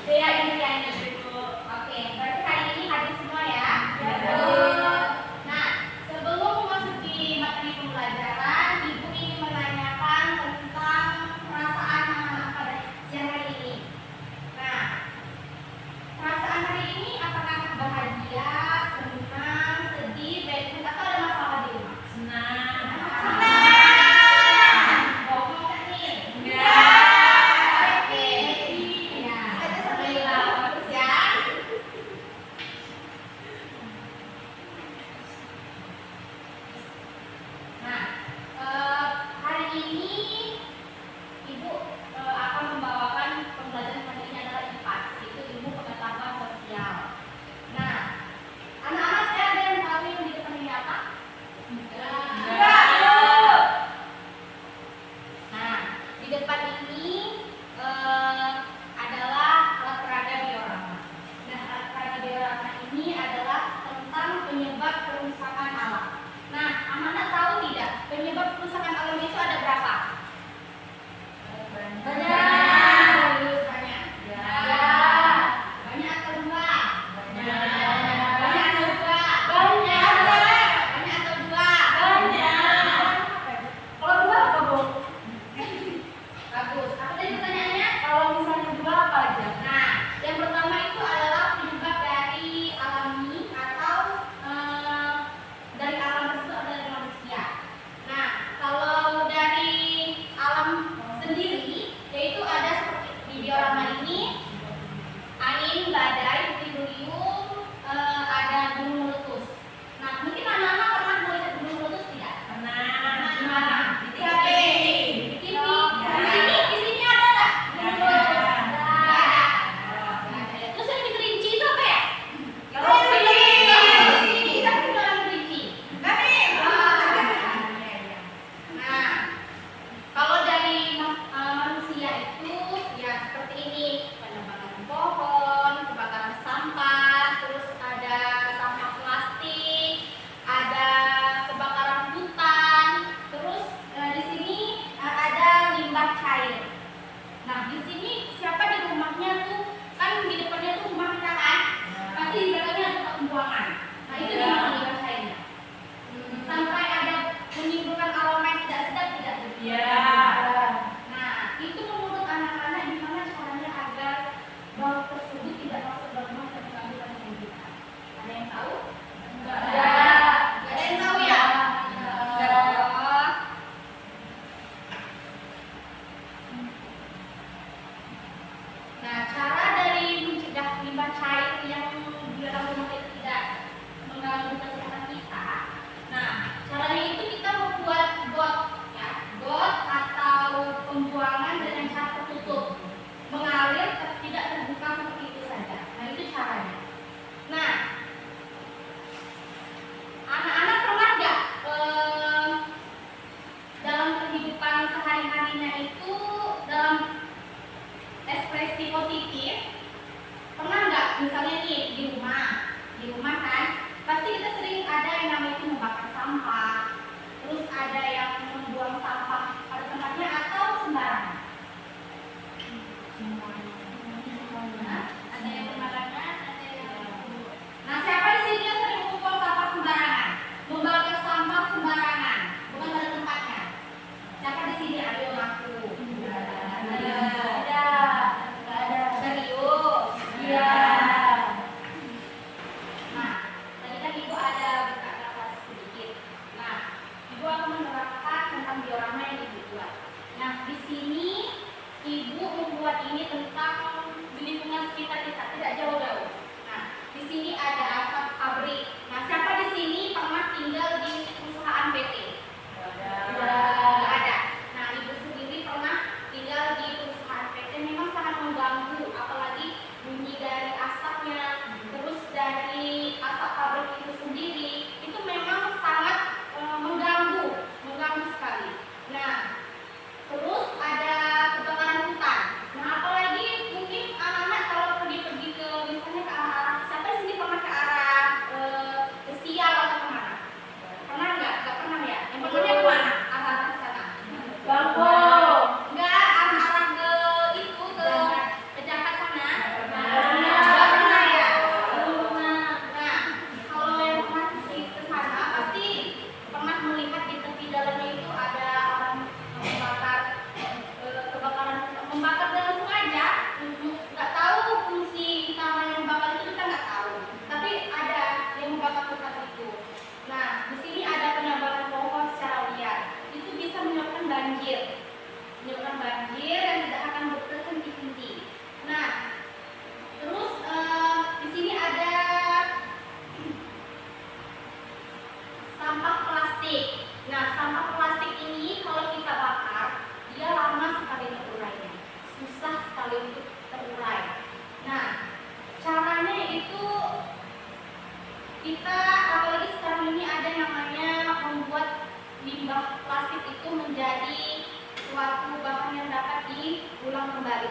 Dea Indriani. Oke, berarti hari ini hadir semua ya. Nah, sebelum memasuki materi pembelajaran, Ibu ingin menanyakan tentang perasaan anak-anak pada siang hari ini. Nah, perasaan hari ini apakah bahagia, senang, sedih, bad mood, atau ada masalah di rumah? Senang. Bohong kan nih? Hari ini Ibu akan membawakan pembelajaran materinya adalah IPAS, yaitu ilmu pengetahuan sosial. Nah, anak-anak sekarang ada yang tahu yang di depan ini apa? Nah, di depan ini adalah alat peraga diorama. Nah, alat peraga diorama ini adalah tentang penyebab kerusakan alam. Nah, anak-anak tahu tidak penyebab kerusakan alam itu ada berapa? Banyak. Banyak atau dua? Banyak atau dua? Banyak atau dua? Kalau dua apa, Bu? Bagus. Apa tadi pertanyaannya? Kalau misalnya dua apa aja? Nah, yang pertama itu adalah penyebab dari alami atau dari alam tersebut atau dari manusia. Nah, kalau dari alam sendiri, yaitu ada seperti di diorama ini, angin, badai, puting beliung, ada gunung meletus. Nah, mungkin anak-anak pernah melihat gunung meletus tidak? Pernah. Di mana? Di TV. Di TV. Di sini ada nggak? Gunung meletus? Nggak ada. Terus yang di Kerinci itu apa ya? Kerinci. Kita ke dalam Kerinci. Nah, kalau dari manusia itu ya seperti ini, penebangan pohon, kebakaran sampah, terus ada sampah plastik, ada kebakaran hutan, terus di sini ada limbah cair. Nah, di sini siapa di rumahnya tuh kan di depannya tuh rumah kita kan, pasti di belakangnya ada tempat pembuangan. Nah, itu di mana limbah cairnya? Sampai ada menimbulkan aroma yang tidak sedap tidak? Iya. Nah, itu menurut anak-anak gimana caranya agar bau tersebut tidak masuk ke rumah dan mengganggu kesehatan kita? Ada yang tahu? Enggak ada yang tahu ya? Oh. Nah, cara dari mencegah limbah cair yang di dalam rumah itu tidak mengganggu kesehatan kita. Nah, caranya itu kita membuat got, ya, got atau pembuangan dengan cara tertutup, mengalir tidak terbuka seperti itu saja. Nah, itu caranya. Nah, anak-anak pernah nggak dalam kehidupan sehari-harinya itu dalam ekspresi positif, pernah nggak misalnya nih di rumah kan pasti kita sering ada yang namanya itu membakar sampah, terus ada yang membuang sampah pada tempatnya atau sembarangan. Nah, ada yang sembarangan, ada yang nah, siapa di sini yang sering membuang sampah sembarangan, membakar sampah sembarangan, bukan pada tempatnya? Siapa di sini? Ayo ngaku. Ada. Serius? Iya. Nah, tadi kan Ibu ada buka kelas sedikit. Nah, Ibu akan menerapkan tentang diorama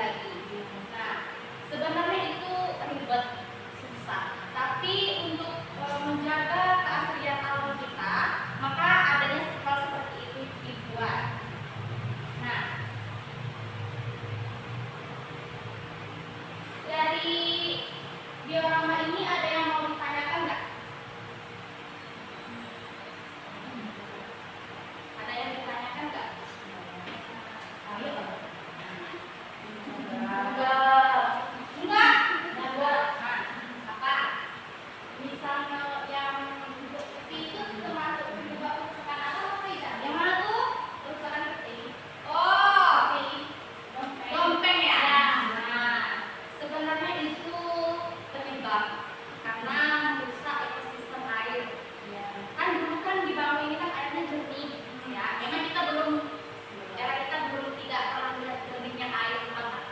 lagi. Nah, sebenarnya itu ribet, susah. Tapi untuk menjaga keaslian alam kita, maka adanya hal seperti itu dibuat. Nah, dari diorama ini ada yang mau ditanyakan nggak? Ada yang ditanyakan nggak? Ayo. Enggak. Nah, apa? Misalnya yang bentuk seperti itu termasuk juga kerusakan alam apa tidak? Yang mana tuh? Kerusakan seperti ini. Oh, dompeng ya. Nah, sebenarnya itu penyebab karena merusak ekosistem air. Kan dulu kan di bawah ini kan airnya jernih, ya. Memang kita belum tidak pernah melihat jernihnya air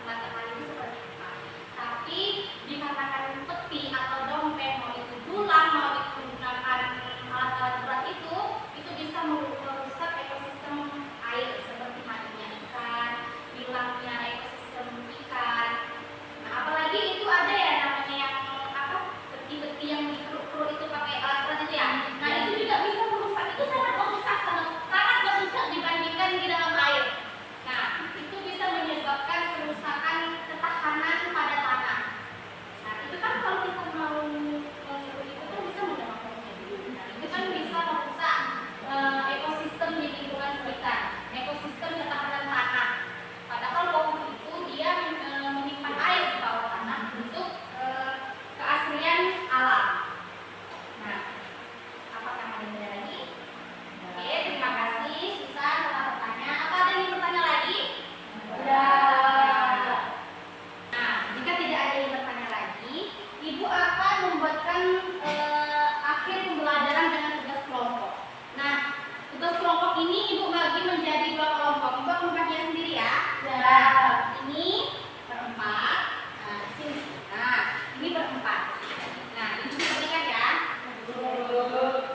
mata air itu seperti apa. Tapi dikarenakan peti atau dompeng, mau itu dulang, mau itu menggunakan alat-alat berat itu bisa merusak ekosistem air seperti matinya ikan, hilangnya ekosistem ikan. Nah, apalagi itu ada ya namanya yang apa, peti-peti yang dikeruk-keruk itu pakai alat berat itu ya. Nah, itu juga bisa merusak, itu sangat merusak, sangat merusak dibandingkan di dalam air. Nah, itu bisa menyebabkan kerusakan ketahanan pada tanah. Nah, itu kan kalau kita mau seperti itu kan bisa menyebabkan itu kan bisa merusak ekosistem di lingkungan sekitar, ekosistem ketahanan tanah. Padahal pohon itu dia menyimpan air di bawah tanah untuk keaslian alam. Nah, apakah ada yang bertanya lagi? Oke, terima kasih Susan telah bertanya. Apa ada yang bertanya lagi? Nah, jika tidak ada yang bertanya lagi, Ibu akan membuatkan akhir pembelajaran dengan tugas kelompok. Nah, tugas kelompok ini Ibu bagi menjadi 2 kelompok. Ibu akan membaginya sendiri ya. Nah, ini berempat. Nah, sini. Nah, ini berempat. Nah, Ibu perhatikan ya.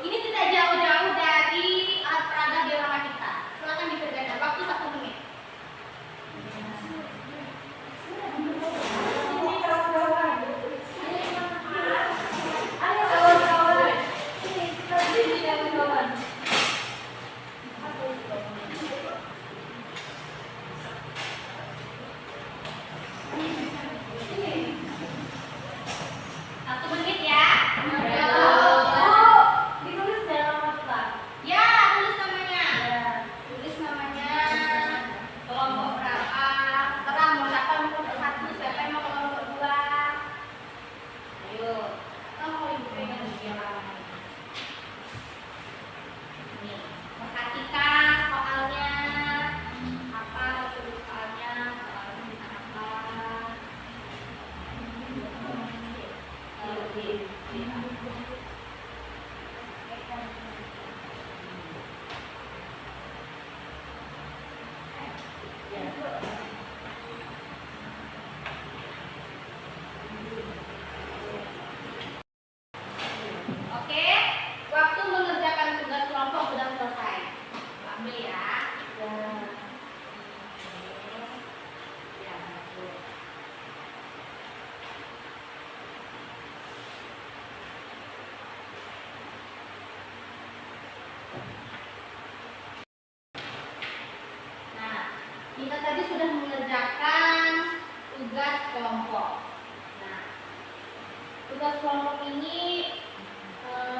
Ini tidak jauh-jauh dari alat peraga diorama kita. Silakan dikerjakan. Waktu 1 menit. Oke, waktu mengerjakan tugas kelompok sudah selesai. Ambil ya. Nah, kita tadi sudah mengerjakan tugas kelompok. Nah, tugas kelompok ini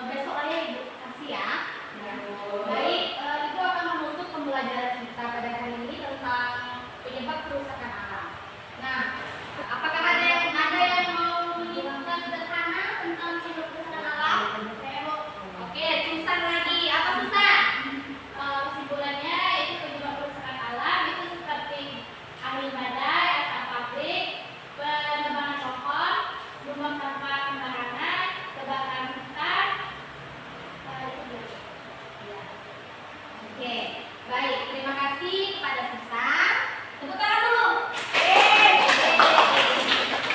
besok aja Ibu kasih ya. Baik, Ibu akan menutup pembelajaran kita pada hari ini tentang penyebab kerusakan alam. Nah, apakah ada yang mau menyimpulkan sederhana tentang penyebab kerusakan alam? Oke, Susan lagi. Apa Susan? Kesimpulannya itu penyebab kerusakan alam itu seperti angin badai, asap pabrik, penebangan pohon, buang sampah sembarangan, kebakaran hutan. Oke, baik. Terima kasih kepada Susan. Tepuk tangan dulu.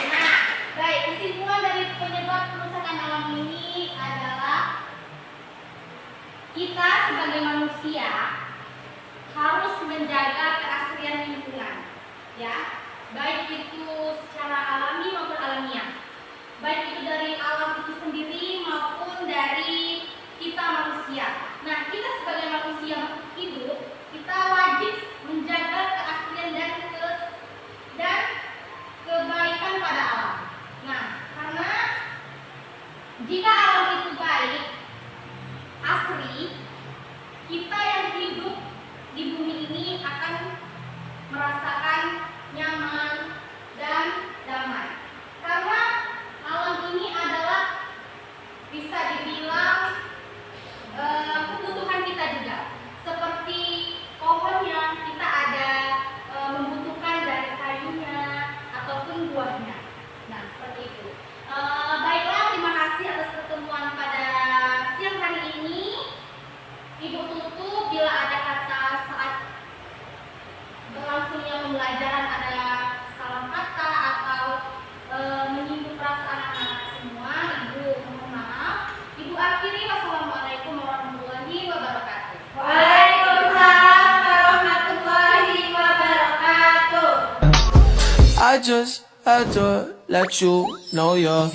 Nah, baik. Kesimpulan dari penyebab kerusakan alam ini adalah kita sebagai manusia harus menjaga keaslian lingkungan, ya. Baik itu secara alami maupun alamiah, baik itu dari alam itu sendiri maupun dari kita manusia. Nah, kita sebagai manusia hidup, kita wajib menjaga keaslian dan kebaikan pada alam. Nah, karena jika alam itu baik, asri, kita yang hidup di bumi ini akan merasakan nyaman dan damai. Karena alam ini adalah bisa dibilang kebutuhan kita juga. Seperti pohonnya, kita ada membutuhkan dari kayunya ataupun buahnya. Nah, seperti itu. Baiklah, terima kasih atas pertemuan pada siang hari ini. Ibu tutup bila ada kata saat berlangsungnya pembelajaran ada salah kata atau menyinggung perasaan anak-anak semua, Ibu mohon maaf. Ibu akhiri, wassalamualaikum warahmatullahi wabarakatuh. Waalaikumsalam warahmatullahi wabarakatuh. I just had to let you know you're